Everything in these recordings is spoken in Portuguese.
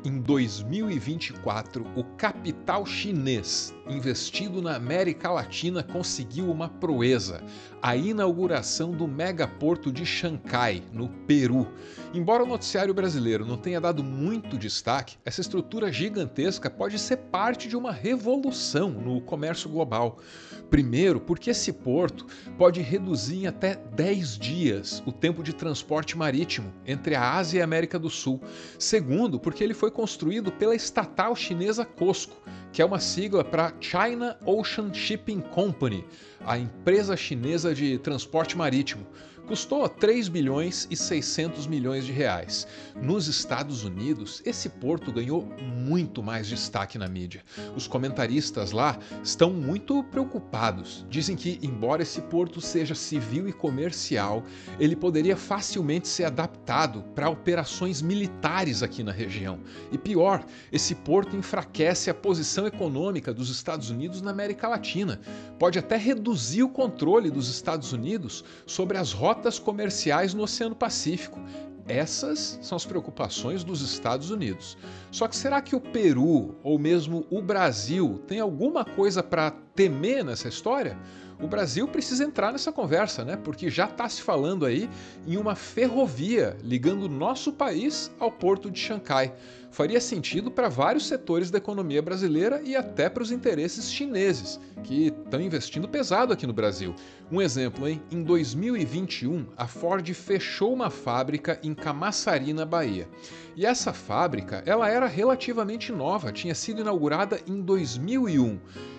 Em 2024, o capital chinês investido na América Latina conseguiu uma proeza: a inauguração do megaporto de Xangai, no Peru. Embora o noticiário brasileiro não tenha dado muito destaque, essa estrutura gigantesca pode ser parte de uma revolução no comércio global. Primeiro, porque esse porto pode reduzir em até 10 dias o tempo de transporte marítimo entre a Ásia e a América do Sul. Segundo, porque ele foi construído pela estatal chinesa COSCO, que é uma sigla para China Ocean Shipping Company, a empresa chinesa de transporte marítimo. Custou 3 bilhões e 600 milhões de reais. Nos Estados Unidos, esse porto ganhou muito mais destaque na mídia. Os comentaristas lá estão muito preocupados. Dizem que, embora esse porto seja civil e comercial, ele poderia facilmente ser adaptado para operações militares aqui na região. E pior, esse porto enfraquece a posição econômica dos Estados Unidos na América Latina. Pode até reduzir o controle dos Estados Unidos sobre as rotas comerciais no Oceano Pacífico. Essas são as preocupações dos Estados Unidos. Só que será que o Peru, ou mesmo o Brasil, tem alguma coisa para temer nessa história? O Brasil precisa entrar nessa conversa, né? Porque já está se falando aí em uma ferrovia ligando o nosso país ao porto de Xangai. Faria sentido para vários setores da economia brasileira e até para os interesses chineses, que estão investindo pesado aqui no Brasil. Um exemplo, hein? Em 2021, a Ford fechou uma fábrica em Camaçari, na Bahia. E essa fábrica, ela era relativamente nova, tinha sido inaugurada em 2001.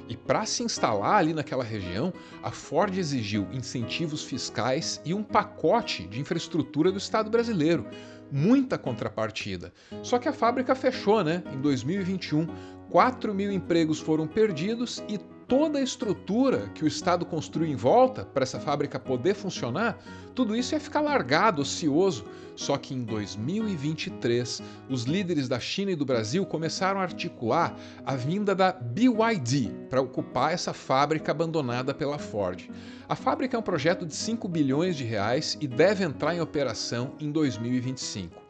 E para se instalar ali naquela região, a Ford exigiu incentivos fiscais e um pacote de infraestrutura do Estado brasileiro. Muita contrapartida. Só que a fábrica fechou, né? Em 2021, 4 mil empregos foram perdidos e toda a estrutura que o Estado construiu em volta para essa fábrica poder funcionar, tudo isso ia ficar largado, ocioso. Só que em 2023, os líderes da China e do Brasil começaram a articular a vinda da BYD para ocupar essa fábrica abandonada pela Ford. A fábrica é um projeto de 5 bilhões de reais e deve entrar em operação em 2025.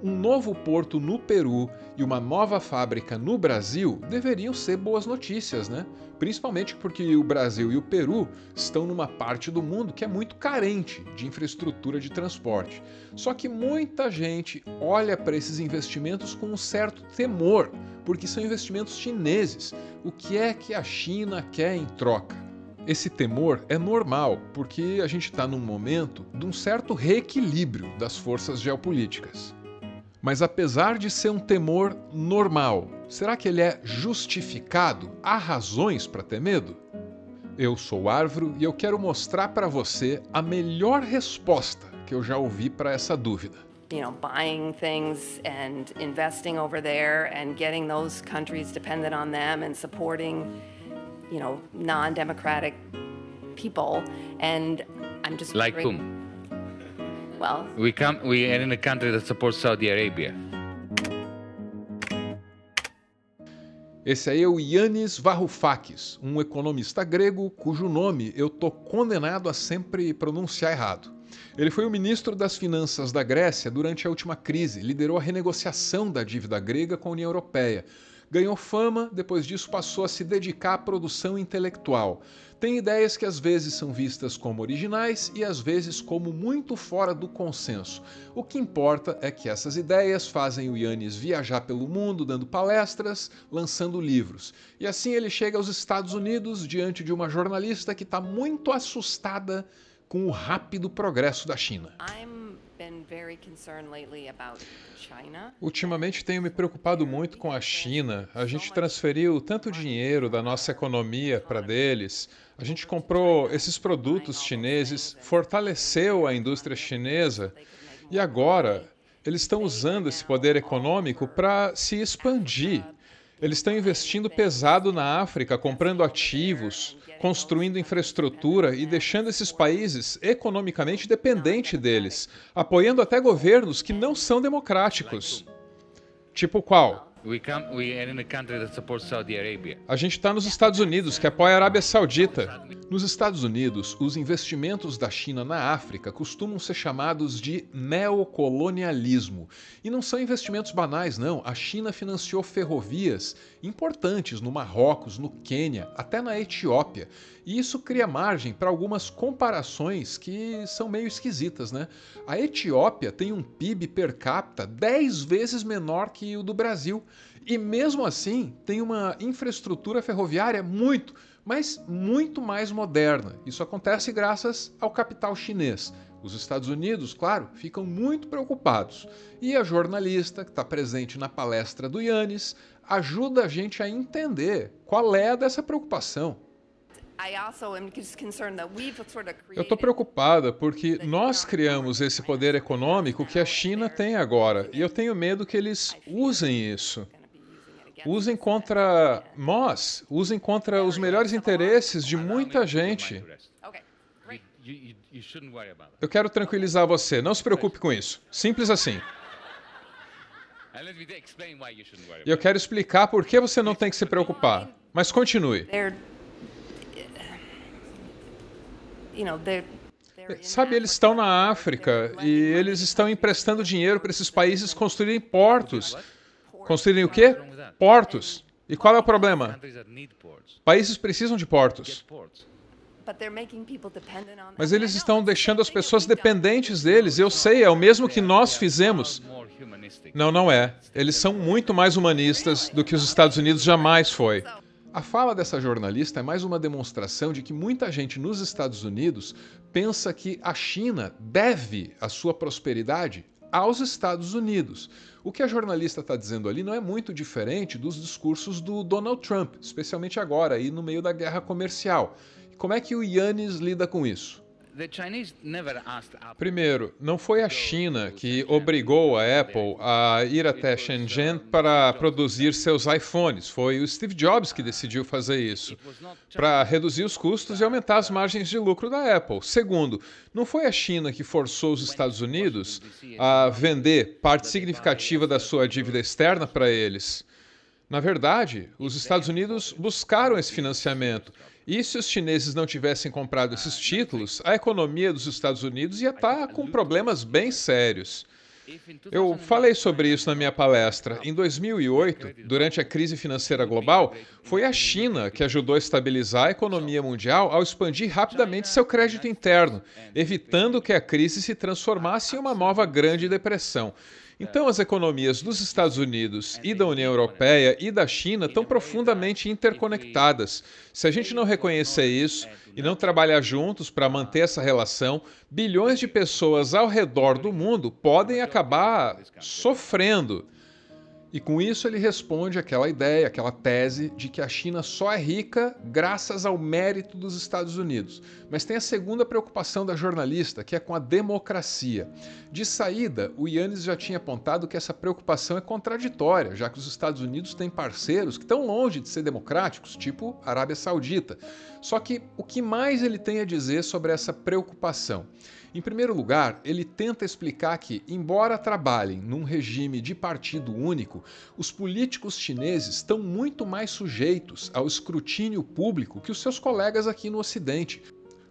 Um novo porto no Peru e uma nova fábrica no Brasil deveriam ser boas notícias, né? Principalmente porque o Brasil e o Peru estão numa parte do mundo que é muito carente de infraestrutura de transporte. Só que muita gente olha para esses investimentos com um certo temor, porque são investimentos chineses. O que é que a China quer em troca? Esse temor é normal, porque a gente está num momento de um certo reequilíbrio das forças geopolíticas. Mas apesar de ser um temor normal, será que ele é justificado? Há razões para ter medo? Eu sou o Arvro e eu quero mostrar para você a melhor resposta que eu já ouvi para essa dúvida. Buying things and investing over there and getting those countries dependent on them and supporting, non-democratic people. And I'm just Like wondering, whom? well, We are in a country that supports Saudi Arabia. Esse aí é o Yanis Varoufakis, um economista grego cujo nome eu tô condenado a sempre pronunciar errado. Ele foi o ministro das Finanças da Grécia durante a última crise, liderou a renegociação da dívida grega com a União Europeia. Ganhou fama, depois disso passou a se dedicar à produção intelectual. Tem ideias que às vezes são vistas como originais e às vezes como muito fora do consenso. O que importa é que essas ideias fazem o Yanis viajar pelo mundo dando palestras, lançando livros. E assim ele chega aos Estados Unidos diante de uma jornalista que está muito assustada com o rápido progresso da China. Ultimamente tenho me preocupado muito com a China. A gente transferiu tanto dinheiro da nossa economia para deles. A gente comprou esses produtos chineses, fortaleceu a indústria chinesa e agora eles estão usando esse poder econômico para se expandir. Eles estão investindo pesado na África, comprando ativos, construindo infraestrutura e deixando esses países economicamente dependentes deles, apoiando até governos que não são democráticos. Tipo qual? We are in a country that supports Saudi Arabia. A gente está nos Estados Unidos, que apoia a Arábia Saudita. Nos Estados Unidos, os investimentos da China na África costumam ser chamados de neocolonialismo. E não são investimentos banais, não. A China financiou ferrovias importantes no Marrocos, no Quênia, até na Etiópia. E isso cria margem para algumas comparações que são meio esquisitas, né? A Etiópia tem um PIB per capita 10 vezes menor que o do Brasil. E mesmo assim tem uma infraestrutura ferroviária mas muito mais moderna. Isso acontece graças ao capital chinês. Os Estados Unidos, claro, ficam muito preocupados. E a jornalista que está presente na palestra do Yannis ajuda a gente a entender qual é dessa preocupação. Eu estou preocupada porque nós criamos esse poder econômico que a China tem agora e eu tenho medo que eles usem isso. Usem contra nós, usem contra os melhores interesses de muita gente. Eu quero tranquilizar você, não se preocupe com isso. Simples assim. E eu quero explicar por que você não tem que se preocupar. Mas continue. Sabe, eles estão na África e eles estão emprestando dinheiro para esses países construírem portos. Construírem o quê? Portos. E qual é o problema? Países precisam de portos. Mas eles estão deixando as pessoas dependentes deles. Eu sei, é o mesmo que nós fizemos. Não é. Eles são muito mais humanistas do que os Estados Unidos jamais foi. A fala dessa jornalista é mais uma demonstração de que muita gente nos Estados Unidos pensa que a China deve a sua prosperidade aos Estados Unidos. O que a jornalista está dizendo ali não é muito diferente dos discursos do Donald Trump, especialmente agora, aí no meio da guerra comercial. Como é que o Yannis lida com isso? Primeiro, não foi a China que obrigou a Apple a ir até Shenzhen para produzir seus iPhones. Foi o Steve Jobs que decidiu fazer isso, para reduzir os custos e aumentar as margens de lucro da Apple. Segundo, não foi a China que forçou os Estados Unidos a vender parte significativa da sua dívida externa para eles. Na verdade, os Estados Unidos buscaram esse financiamento. E se os chineses não tivessem comprado esses títulos, a economia dos Estados Unidos ia estar com problemas bem sérios. Eu falei sobre isso na minha palestra. Em 2008, durante a crise financeira global, foi a China que ajudou a estabilizar a economia mundial ao expandir rapidamente seu crédito interno, evitando que a crise se transformasse em uma nova Grande Depressão. Então, as economias dos Estados Unidos e da União Europeia e da China estão profundamente interconectadas. Se a gente não reconhecer isso e não trabalhar juntos para manter essa relação, bilhões de pessoas ao redor do mundo podem acabar sofrendo. E com isso ele responde àquela ideia, àquela tese de que a China só é rica graças ao mérito dos Estados Unidos. Mas tem a segunda preocupação da jornalista, que é com a democracia. De saída, o Yannis já tinha apontado que essa preocupação é contraditória, já que os Estados Unidos têm parceiros que estão longe de ser democráticos, tipo a Arábia Saudita. Só que o que mais ele tem a dizer sobre essa preocupação? Em primeiro lugar, ele tenta explicar que, embora trabalhem num regime de partido único, os políticos chineses estão muito mais sujeitos ao escrutínio público que os seus colegas aqui no Ocidente.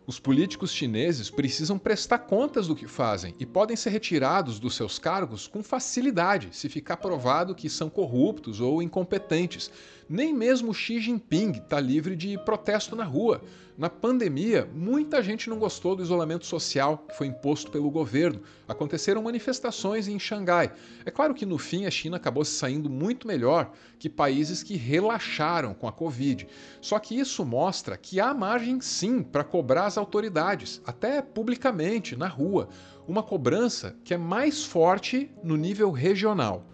Os políticos chineses precisam prestar contas do que fazem e podem ser retirados dos seus cargos com facilidade se ficar provado que são corruptos ou incompetentes. Nem mesmo Xi Jinping está livre de protesto na rua. Na pandemia, muita gente não gostou do isolamento social que foi imposto pelo governo. Aconteceram manifestações em Xangai. É claro que no fim a China acabou se saindo muito melhor que países que relaxaram com a Covid. Só que isso mostra que há margem sim para cobrar as autoridades, até publicamente, na rua. Uma cobrança que é mais forte no nível regional.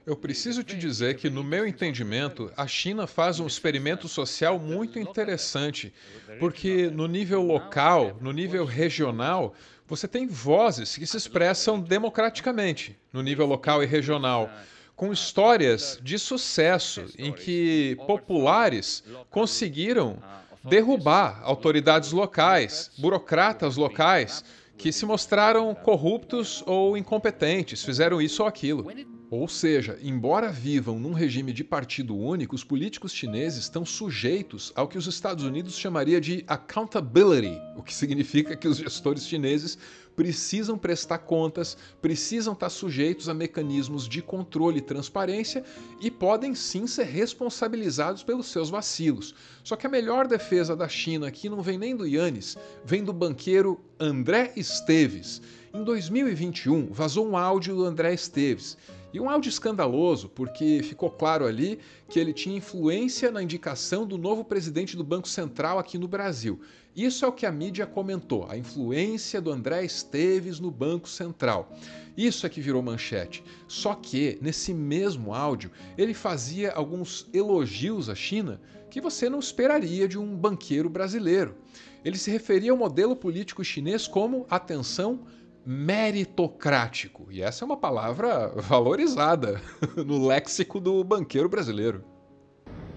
Eu preciso te dizer que, no meu entendimento, a China faz um experimento social muito interessante, porque no nível local, no nível regional, você tem vozes que se expressam democraticamente, no nível local e regional, com histórias de sucesso em que populares conseguiram derrubar autoridades locais, burocratas locais, que se mostraram corruptos ou incompetentes, fizeram isso ou aquilo. Ou seja, embora vivam num regime de partido único, os políticos chineses estão sujeitos ao que os Estados Unidos chamaria de accountability, o que significa que os gestores chineses precisam prestar contas, precisam estar sujeitos a mecanismos de controle e transparência e podem sim ser responsabilizados pelos seus vacilos. Só que a melhor defesa da China aqui não vem nem do Yanis, vem do banqueiro André Esteves. Em 2021, vazou um áudio do André Esteves. E um áudio escandaloso, porque ficou claro ali que ele tinha influência na indicação do novo presidente do Banco Central aqui no Brasil. Isso é o que a mídia comentou, a influência do André Esteves no Banco Central. Isso é que virou manchete. Só que, nesse mesmo áudio, ele fazia alguns elogios à China que você não esperaria de um banqueiro brasileiro. Ele se referia ao modelo político chinês como, atenção, meritocrático. E essa é uma palavra valorizada no léxico do banqueiro brasileiro.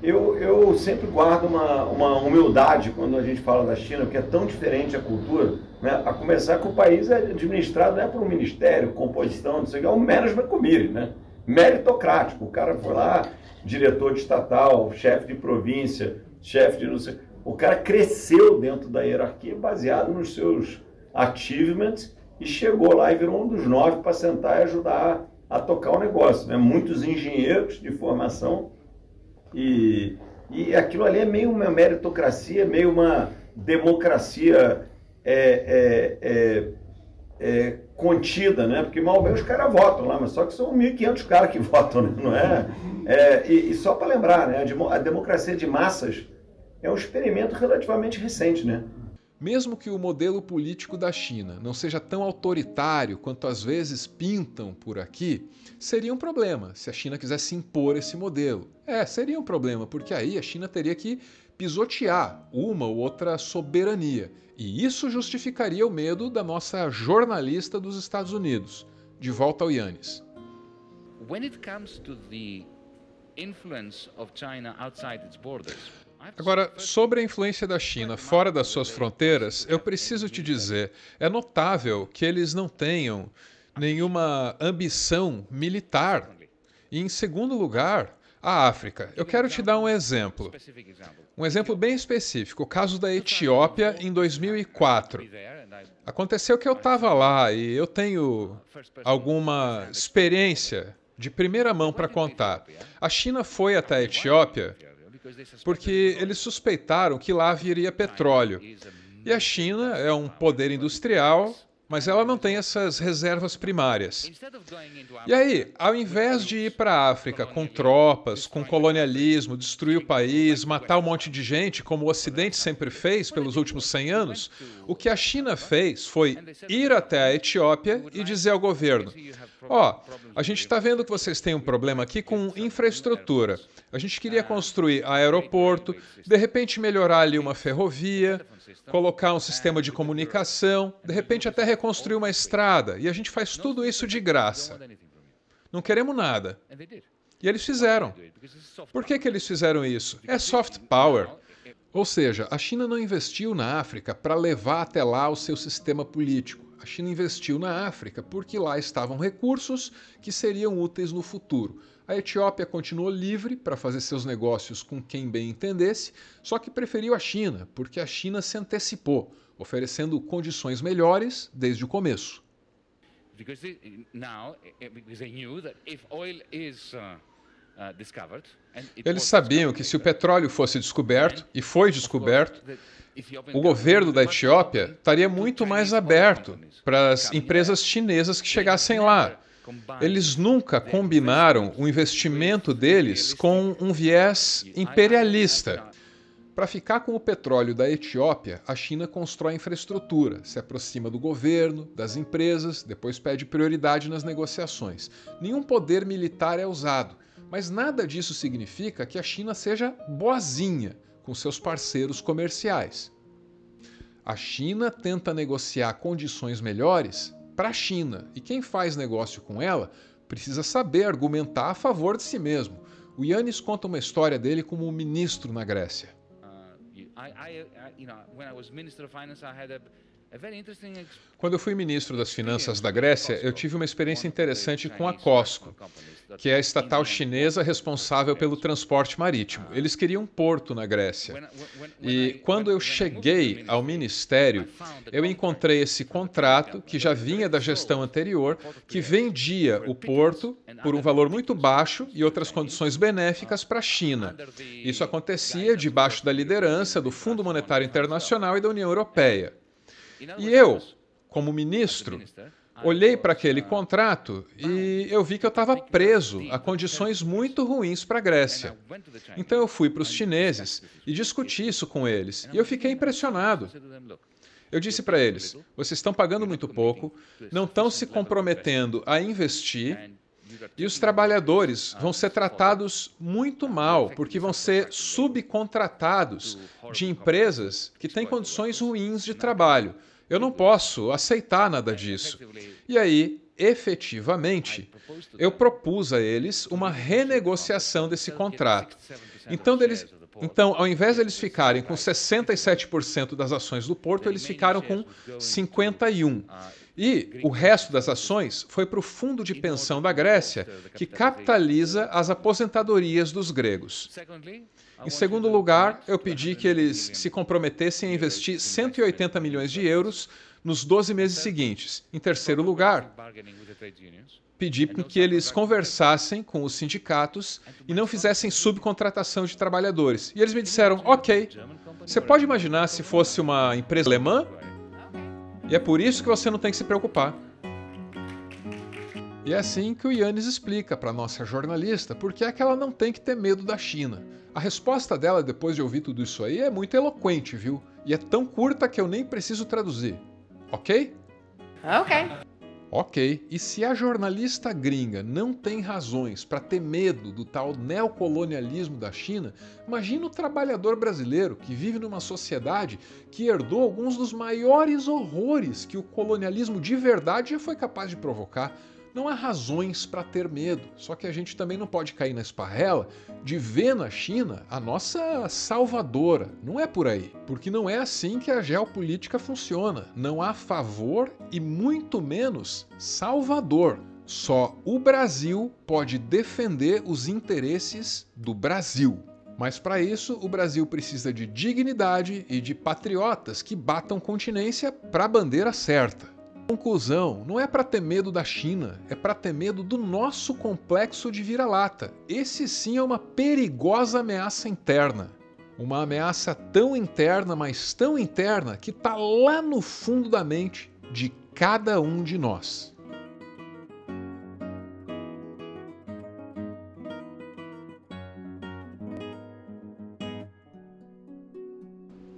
Eu sempre guardo uma humildade quando a gente fala da China, porque é tão diferente a cultura, né? A começar que o país é administrado não é por um ministério, composição, não sei o que, é um management committee, né? Meritocrático. O cara foi lá, diretor de estatal, chefe de província, chefe de não sei... O cara cresceu dentro da hierarquia baseado nos seus achievements e chegou lá e virou um dos 9 para sentar e ajudar a tocar o negócio, né? Muitos engenheiros de formação e aquilo ali é meio uma meritocracia, meio uma democracia contida, né? Porque mal bem os caras votam lá, mas só que são 1.500 caras que votam, né? Não é? E só para lembrar, né? A democracia de massas é um experimento relativamente recente, né? Mesmo que o modelo político da China não seja tão autoritário quanto às vezes pintam por aqui, seria um problema se a China quisesse impor esse modelo. Seria um problema, porque aí a China teria que pisotear uma ou outra soberania. E isso justificaria o medo da nossa jornalista dos Estados Unidos. De volta ao Yanis. When it comes to the influence of China outside its borders, Agora, sobre a influência da China fora das suas fronteiras, eu preciso te dizer, é notável que eles não tenham nenhuma ambição militar. E, em segundo lugar, a África. Eu quero te dar um exemplo bem específico, o caso da Etiópia em 2004. Aconteceu que eu estava lá e eu tenho alguma experiência de primeira mão para contar. A China foi até a Etiópia porque eles suspeitaram que lá viria petróleo. E a China é um poder industrial, mas ela não tem essas reservas primárias. E aí, ao invés de ir para a África com tropas, com colonialismo, destruir o país, matar um monte de gente, como o Ocidente sempre fez pelos últimos 100 anos, o que a China fez foi ir até a Etiópia e dizer ao governo: a gente está vendo que vocês têm um problema aqui com infraestrutura. A gente queria construir aeroporto, de repente melhorar ali uma ferrovia, colocar um sistema de comunicação, de repente até reconstruir uma estrada. E a gente faz tudo isso de graça. Não queremos nada. E eles fizeram. Por que eles fizeram isso? É soft power. Ou seja, a China não investiu na África para levar até lá o seu sistema político. A China investiu na África porque lá estavam recursos que seriam úteis no futuro. A Etiópia continuou livre para fazer seus negócios com quem bem entendesse, só que preferiu a China, porque a China se antecipou, oferecendo condições melhores desde o começo. Eles sabiam que se o petróleo fosse descoberto, e foi descoberto, o governo da Etiópia estaria muito mais aberto para as empresas chinesas que chegassem lá. Eles nunca combinaram o investimento deles com um viés imperialista. Para ficar com o petróleo da Etiópia, a China constrói infraestrutura, se aproxima do governo, das empresas, depois pede prioridade nas negociações. Nenhum poder militar é usado, mas nada disso significa que a China seja boazinha com seus parceiros comerciais. A China tenta negociar condições melhores para a China, e quem faz negócio com ela precisa saber argumentar a favor de si mesmo. O Yanis conta uma história dele como ministro na Grécia. Quando eu fui ministro das Finanças da Grécia, eu tive uma experiência interessante com a Costco. que é a estatal chinesa responsável pelo transporte marítimo. Eles queriam um porto na Grécia. E quando eu cheguei ao ministério, eu encontrei esse contrato, que já vinha da gestão anterior, que vendia o porto por um valor muito baixo e outras condições benéficas para a China. Isso acontecia debaixo da liderança do Fundo Monetário Internacional e da União Europeia. E eu, como ministro, olhei para aquele contrato e eu vi que eu estava preso a condições muito ruins para a Grécia. Então eu fui para os chineses e discuti isso com eles. E eu fiquei impressionado. Eu disse para eles, vocês estão pagando muito pouco, não estão se comprometendo a investir e os trabalhadores vão ser tratados muito mal, porque vão ser subcontratados de empresas que têm condições ruins de trabalho. Eu não posso aceitar nada disso. E aí, efetivamente, eu propus a eles uma renegociação desse contrato. Então, ao invés de eles ficarem com 67% das ações do porto, eles ficaram com 51%. E o resto das ações foi para o fundo de pensão da Grécia, que capitaliza as aposentadorias dos gregos. Em segundo lugar, eu pedi que eles se comprometessem a investir 180 milhões de euros nos 12 meses seguintes. Em terceiro lugar, pedi que eles conversassem com os sindicatos e não fizessem subcontratação de trabalhadores. E eles me disseram, ok, você pode imaginar se fosse uma empresa alemã? E é por isso que você não tem que se preocupar. E é assim que o Yannis explica para a nossa jornalista por que é que ela não tem que ter medo da China. A resposta dela, depois de ouvir tudo isso aí, é muito eloquente, viu? E é tão curta que eu nem preciso traduzir. Ok? Okay. Ok, e se a jornalista gringa não tem razões para ter medo do tal neocolonialismo da China, imagina o trabalhador brasileiro que vive numa sociedade que herdou alguns dos maiores horrores que o colonialismo de verdade já foi capaz de provocar. Não há razões para ter medo, só que a gente também não pode cair na esparrela de ver na China a nossa salvadora. Não é por aí, porque não é assim que a geopolítica funciona. Não há favor e muito menos salvador. Só o Brasil pode defender os interesses do Brasil. Mas para isso, o Brasil precisa de dignidade e de patriotas que batam continência para a bandeira certa. Conclusão, não é para ter medo da China, é para ter medo do nosso complexo de vira-lata. Esse sim é uma perigosa ameaça interna. Uma ameaça tão interna, mas tão interna, que está lá no fundo da mente de cada um de nós.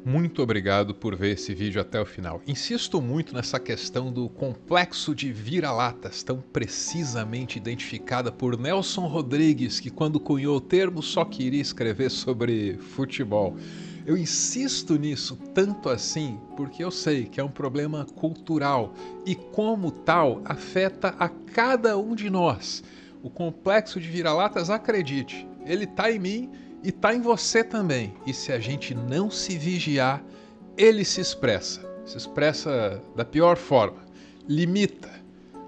Muito obrigado por ver esse vídeo até o final. Insisto muito nessa questão do complexo de vira-latas, tão precisamente identificada por Nelson Rodrigues, que quando cunhou o termo só queria escrever sobre futebol. Eu insisto nisso tanto assim porque eu sei que é um problema cultural e, como tal, afeta a cada um de nós. O complexo de vira-latas, acredite, ele está em mim e está em você também. E se a gente não se vigiar, ele se expressa da pior forma. Limita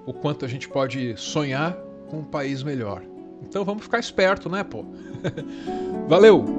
o quanto a gente pode sonhar com um país melhor. Então vamos ficar esperto, né, pô? Valeu!